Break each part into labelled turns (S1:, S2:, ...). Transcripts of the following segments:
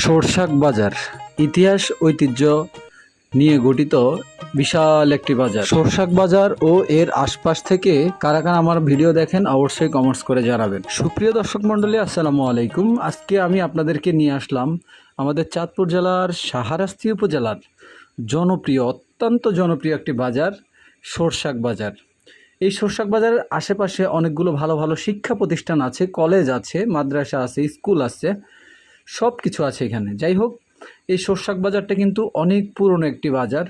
S1: সরষাক বাজার ইতিহাস ঐতিহ্য নিয়ে গঠিত বিশাল একটি বাজার। সরষাক বাজার ও এর আশপাশ থেকে কারা কারা আমার ভিডিও দেখেন অবশ্যই কমেন্টস করে জানাবেন। সুপ্রিয় দর্শক মণ্ডলী, আসসালামু আলাইকুম। আজকে আমি আপনাদেরকে নিয়ে আসলাম আমাদের চাঁদপুর জেলার শাহরাস্তি উপজেলার অত্যন্ত জনপ্রিয় একটি বাজার, সরষাক বাজার। এই সরষাক বাজারের আশেপাশে অনেকগুলো ভালো ভালো শিক্ষা প্রতিষ্ঠান আছে, কলেজ আছে, মাদ্রাসা আছে, স্কুল আছে, সব কিছু আছে এখানে। যাই হোক, এই সরষাক বাজারটা কিন্তু অনেক পুরনো একটি বাজার।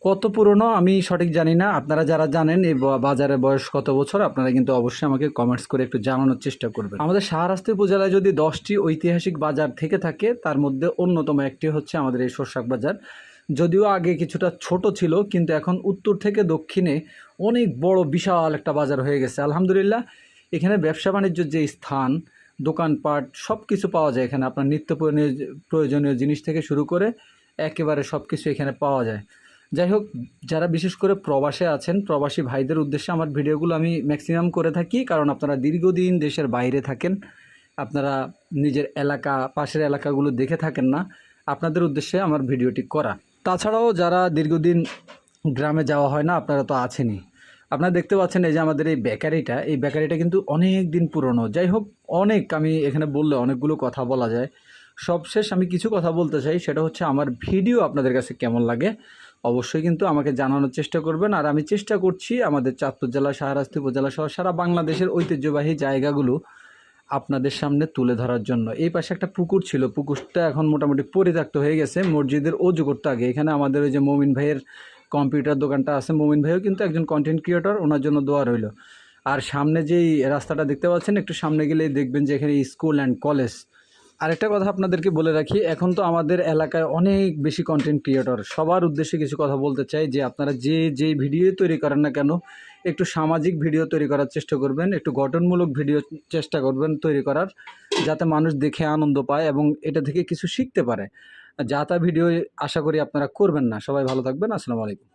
S1: কত পুরনো আমি সঠিক জানি না। আপনারা যারা জানেন এই বাজারের বয়স কত বছর, আপনারা কিন্তু অবশ্যই আমাকে কমেন্টস করে একটু জানানোর চেষ্টা করবেন। আমাদের শাহরাস্তি উপজেলায় যদি 10টি ঐতিহাসিক বাজার থেকে থাকে, তার মধ্যে অন্যতম একটি হচ্ছে আমাদের এই সরষাক বাজার। যদিও আগে কিছুটা ছোট ছিল, কিন্তু এখন উত্তর থেকে দক্ষিণে অনেক বড় বিশাল একটা বাজার হয়ে গেছে আলহামদুলিল্লাহ। এখানে ব্যবসা বাণিজ্যের যে স্থান, দোকানপাট সব কিছু পাওয়া যায় এখানে। আপনার নিত্য প্রয়োজনীয় জিনিস থেকে শুরু করে একেবারে সব কিছু এখানে পাওয়া যায়। যাই হোক, যারা বিশেষ করে প্রবাসে আছেন, প্রবাসী ভাইদের উদ্দেশ্যে আমার ভিডিওগুলো আমি ম্যাক্সিমাম করে থাকি, কারণ আপনারা দীর্ঘদিন দেশের বাইরে থাকেন, আপনারা নিজের এলাকা, পাশের এলাকাগুলো দেখে থাকেন না, আপনাদের উদ্দেশ্যে আমার ভিডিওটি করা। তাছাড়াও যারা দীর্ঘদিন গ্রামে যাওয়া হয় না, আপনারা তো আছেনই। আপনারা দেখতে পাচ্ছেন এই যে আমাদের এই বেকারিটা কিন্তু অনেক দিন পুরনো। যাই হোক, আমি এখানে বললে অনেকগুলো কথা বলা যায়। সবশেষ আমি কিছু কথা বলতে চাই, সেটা হচ্ছে আমার ভিডিও আপনাদের কাছে কেমন লাগে অবশ্যই কিন্তু আমাকে জানানোর চেষ্টা করবেন। আর আমি চেষ্টা করছি আমাদের চাঁদপুর জেলা, শাহরাস্তি উপজেলা সহ সারা বাংলাদেশের ঐতিহ্যবাহী জায়গাগুলো আপনাদের সামনে তুলে ধরার জন্য। এই পাশে একটা পুকুর ছিল, পুকুরটা এখন মোটামুটি পরিত্যক্ত হয়ে গেছে। মসজিদের অজু করতে আগে এখানে আমাদের ওই যে মমিন ভাইয়ের কম্পিউটার দোকানটা আছে, মমিন ভাইও কিন্তু একজন কন্টেন্ট ক্রিয়েটর, ওনার জন্য দোয়া রইল। আর সামনে যেই রাস্তাটা দেখতে পাচ্ছেন, একটু সামনে গেলেই দেখবেন যে এখানে স্কুল অ্যান্ড কলেজ। আরেকটা কথা আপনাদেরকে বলে রাখি, এখন তো আমাদের এলাকায় অনেক বেশি কন্টেন্ট ক্রিয়েটর। সবার উদ্দেশ্যে কিছু কথা বলতে চাই যে আপনারা যেই ভিডিও তৈরি করেন না কেন, একটু সামাজিক ভিডিও তৈরি করার চেষ্টা করবেন, একটু গঠনমূলক ভিডিও চেষ্টা করবেন তৈরি করার, যাতে মানুষ দেখে আনন্দ পায় এবং এটা থেকে কিছু শিখতে পারে। যা তা ভিডিও আশা করি আপনারা করবেন না। সবাই ভালো থাকবেন। আসসালামু আলাইকুম।